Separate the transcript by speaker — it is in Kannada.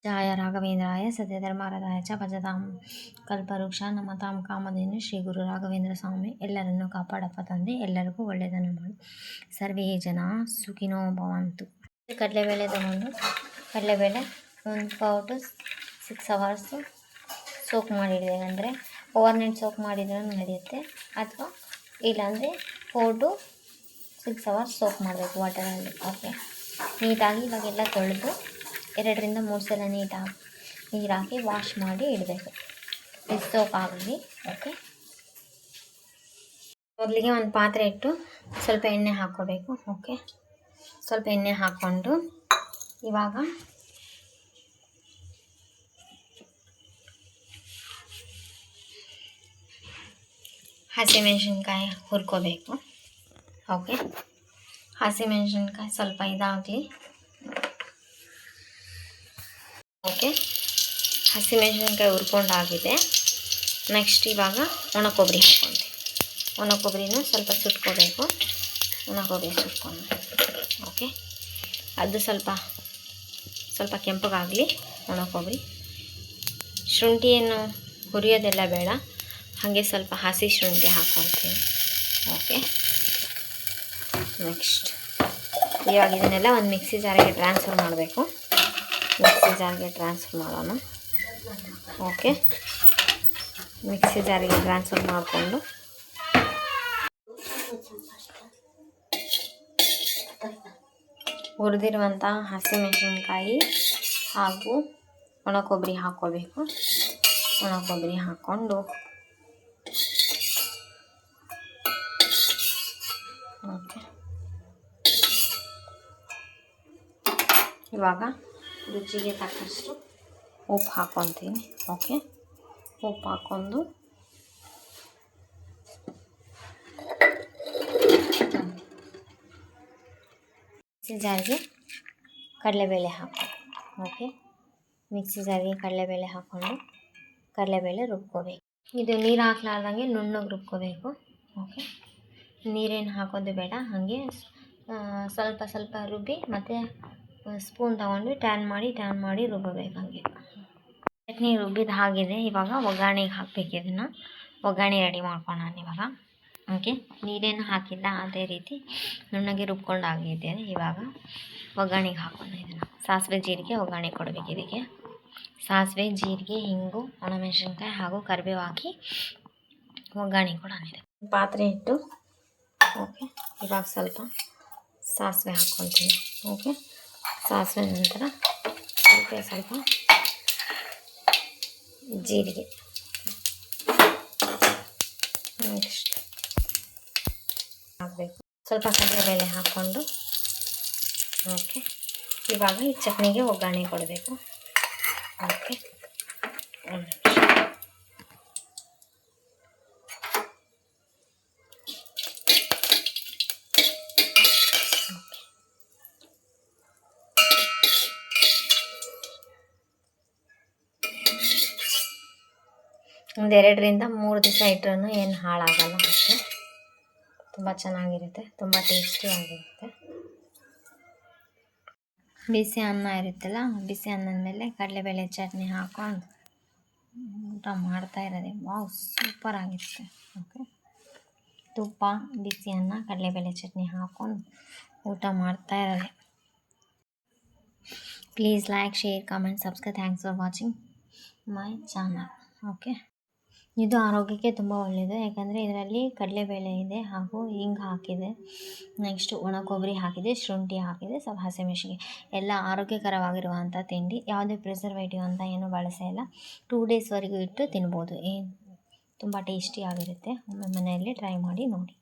Speaker 1: ಜಾಯ ರಾಘವೇಂದ್ರಾಯ ಸತ್ಯಧರ್ಮಾರದಾಯ ಚ ಭಜತಾಂ ಕಲ್ಪವೃಕ್ಷ ನಮತಾಂ ಕಾಮಧೇನು ಶ್ರೀ ಗುರು ರಾಘವೇಂದ್ರ ಸ್ವಾಮಿ. ಎಲ್ಲರನ್ನೂ ಕಾಪಾಡಪ್ಪ ತಂದೆ, ಎಲ್ಲರಿಗೂ ಒಳ್ಳೆಯದನ್ನು ಮಾಡು. ಸರ್ವೇ ಜನ ಸುಖಿನೋ ಭವಂತು. ಕಡಲೆಬೇಳೆ ತಗೊಂಡು ಕಡಲೆಬೇಳೆ ಒಂದು 4 to 6 hours ಸೋಕ್ ಮಾಡಿಡಿದೆ. ಅಂದರೆ ಓವರ್ನೈಟ್ ಸೋಕ್ ಮಾಡಿದ್ರೂ ನಡೆಯುತ್ತೆ, ಅಥವಾ ಇಲ್ಲಾಂದರೆ 4 to 6 hours ಸೋಕ್ ಮಾಡಬೇಕು ವಾಟರಲ್ಲಿ. ಓಕೆ, ನೀಟಾಗಿ ಇವಾಗೆಲ್ಲ ತೊಳೆದು 2 ರಿಂದ 3 ಸಲ ನೀರು ಹಾಕಿ ವಾಶ್ ಮಾಡಿ ಇಡಬೇಕು. ಇದು ಸೋಕ್ ಆಗಲಿ. ಓಕೆ, ಮೊದಲಿಗೆ ಒಂದು ಪಾತ್ರೆ ಇಟ್ಟು ಸ್ವಲ್ಪ ಎಣ್ಣೆ ಹಾಕ್ಕೋಬೇಕು. ಓಕೆ, ಸ್ವಲ್ಪ ಎಣ್ಣೆ ಹಾಕ್ಕೊಂಡು ಇವಾಗ ಹಸಿಮೆಣಸಿನ್ಕಾಯಿ ಹುರ್ಕೋಬೇಕು. ಓಕೆ, ಹಸಿಮೆಣಸಿನ್ಕಾಯಿ ಸ್ವಲ್ಪ ಇದಾಗಲಿ. ಓಕೆ, ಹಸಿಮೆಣಸಿನ್ಕಾಯಿ ಹುರ್ಕೊಂಡಾಗಿದೆ. ನೆಕ್ಸ್ಟ್ ಇವಾಗ ಒಣ ಕೊಬ್ಬರಿ ಹಾಕ್ಕೊಂತೀವಿ. ಒಣ ಕೊಬ್ಬರಿನೂ ಸ್ವಲ್ಪ ಸುಟ್ಕೋಬೇಕು. ಒಣ ಕೊಬ್ಬರಿ ಸುಟ್ಕೊಂಡು ಓಕೆ, ಅದು ಸ್ವಲ್ಪ ಕೆಂಪಗಾಗಲಿ ಒಣ ಕೊಬ್ಬರಿ. ಶುಂಠಿಯನ್ನು ಹುರಿಯೋದೆಲ್ಲ ಬೇಡ, ಹಾಗೆ ಸ್ವಲ್ಪ ಹಸಿ ಶುಂಠಿ ಹಾಕ್ಕೊಳ್ತೀನಿ. ಓಕೆ, ನೆಕ್ಸ್ಟ್ ಇವಾಗ ಇದನ್ನೆಲ್ಲ ಒಂದು ಮಿಕ್ಸಿ ಜಾರಿಗೆ ಟ್ರಾನ್ಸ್ಫರ್ ಮಾಡಬೇಕು. ಮಿಕ್ಸಿ ಜಾರಿಗೆ ಟ್ರಾನ್ಸ್ಫರ್ ಮಾಡೋಣ. ಓಕೆ, ಮಿಕ್ಸಿ ಜಾರಿಗೆ ಟ್ರಾನ್ಸ್ಫರ್ ಮಾಡಿಕೊಂಡು ಹುರಿದಿರುವಂಥ ಹಸಿಮೆಣಸಿನ್ಕಾಯಿ ಹಾಗೂ ಒಣ ಕೊಬ್ಬರಿ ಹಾಕ್ಕೋಬೇಕು. ಒಣ ಕೊಬ್ಬರಿ ಹಾಕ್ಕೊಂಡು ಓಕೆ, ಇವಾಗ ರುಚಿಗೆ ತಕ್ಕಷ್ಟು ಉಪ್ಪು ಹಾಕ್ಕೊತೀನಿ. ಓಕೆ, ಉಪ್ಪು ಹಾಕ್ಕೊಂಡು ಮಿಕ್ಸಿ ಜಾರಿಗೆ ಕಡಲೆಬೇಳೆ ಹಾಕ್ಬೇಕು. ಓಕೆ, ಮಿಕ್ಸಿ ಜಾರಿಗೆ ಕಡಲೆಬೇಳೆ ಹಾಕ್ಕೊಂಡು ಕಡಲೆಬೇಳೆ ರುಬ್ಕೋಬೇಕು. ಇದು ನೀರು ಹಾಕ್ಲಾರ್ದಂಗೆ ನುಣ್ಣಗೆ ರುಬ್ಕೋಬೇಕು. ಓಕೆ, ನೀರೇನು ಹಾಕೋದು ಬೇಡ, ಹಾಗೆ ಸ್ವಲ್ಪ ರುಬ್ಬಿ ಮತ್ತು ಸ್ಪೂನ್ ತೊಗೊಂಡು ಟ್ಯಾನ್ ಮಾಡಿ ರುಬ್ಬಬೇಕು. ಹಾಗೆ ಚಟ್ನಿ ರುಬ್ಬಿದ ಆಗಿದೆ. ಇವಾಗ ಒಗ್ಗರಣೆಗೆ ಹಾಕಬೇಕು. ಇದನ್ನು ಒಗ್ಗರಣೆ ರೆಡಿ ಮಾಡ್ಕೊಳ್ಳೋಣ ಇವಾಗ. ಓಕೆ, ನೀರೇನು ಹಾಕಿಲ್ಲ, ಅದೇ ರೀತಿ ನುಣ್ಣಗೆ ರುಬ್ಕೊಂಡು ಆಗಿದೆ. ಇವಾಗ ಒಗ್ಗರಣೆಗೆ ಹಾಕೋಣ. ಇದನ್ನು ಸಾಸಿವೆ ಜೀರಿಗೆ ಒಗ್ಗರಣೆ ಕೊಡಬೇಕು. ಇದಕ್ಕೆ ಸಾಸಿವೆ ಜೀರಿಗೆ ಹಿಂಗು ಒಣಮೆಣಸಿನ್ಕಾಯಿ ಹಾಗೂ ಕರಿಬೇವು ಹಾಕಿ ಒಗ್ಗರಣೆ ಕೊಡೋಣ. ಇದೆ ಪಾತ್ರೆ ಇಟ್ಟು ಓಕೆ, ಇವಾಗ ಸ್ವಲ್ಪ ಸಾಸಿವೆ ಹಾಕ್ಕೊಳ್ತೀನಿ. ಓಕೆ, ಸಾಸಿವೆ ನಂತರ ಸ್ವಲ್ಪ ಜೀರಿಗೆ, ನೆಕ್ಸ್ಟ್ ಹಾಕಬೇಕು ಸ್ವಲ್ಪ ಕಡಲೆಬೇಳೆ ಹಾಕ್ಕೊಂಡು. ಓಕೆ, ಇವಾಗ ಈ ಚಟ್ನಿಗೆ ಒಗ್ಗರಣೆ ಕೊಡಬೇಕು. ಓಕೆ, ಒಂದು 2 ರಿಂದ 3 ದಿವಸ ಇಟ್ಟರೂ ಏನು ಹಾಳಾಗಲ್ಲ. ಅಷ್ಟೇ ತುಂಬ ಚೆನ್ನಾಗಿರುತ್ತೆ, ತುಂಬ ಟೇಸ್ಟಿಯಾಗಿರುತ್ತೆ. ಬಿಸಿ ಅನ್ನ ಇರುತ್ತಲ್ಲ, ಬಿಸಿ ಅನ್ನದ ಮೇಲೆ ಕಡಲೆಬೇಳೆ ಚಟ್ನಿ ಹಾಕ್ಕೊಂಡು ಊಟ ಮಾಡ್ತಾ ಇರೋದೆ ವಾವ್, ಸೂಪರ್ ಆಗಿರುತ್ತೆ. ಓಕೆ, ತುಪ್ಪ, ಬಿಸಿ ಅನ್ನ, ಕಡಲೆಬೇಳೆ ಚಟ್ನಿ ಹಾಕ್ಕೊಂಡು ಊಟ ಮಾಡ್ತಾ ಇರೋದೆ. Please like, share, comment, subscribe. Thanks for watching my channel. Okay, ಇದು ಆರೋಗ್ಯಕ್ಕೆ ತುಂಬ ಒಳ್ಳೆಯದು, ಯಾಕಂದರೆ ಇದರಲ್ಲಿ ಕಡಲೆಬೇಳೆ ಇದೆ ಹಾಗೂ ಹಿಂಗೆ ಹಾಕಿದೆ, ನೆಕ್ಸ್ಟ್ ಒಣ ಕೊಬ್ಬರಿ ಹಾಕಿದೆ, ಶುಂಠಿ ಹಾಕಿದೆ, ಸ್ವಲ್ಪ ಹಸಿಮೆಣಸಿಗೆ, ಎಲ್ಲ ಆರೋಗ್ಯಕರವಾಗಿರುವಂಥ ತಿಂಡಿ. ಯಾವುದೇ ಪ್ರಿಸರ್ವೇಟಿವ್ ಅಂತ ಏನೂ ಬಳಸೇ ಇಲ್ಲ. 2 ಡೇಸ್ವರೆಗೂ ಇಟ್ಟು ತಿನ್ಬೋದು. ತುಂಬ ಟೇಸ್ಟಿಯಾಗಿರುತ್ತೆ. ಒಮ್ಮೆ ಮನೆಯಲ್ಲಿ ಟ್ರೈ ಮಾಡಿ ನೋಡಿ.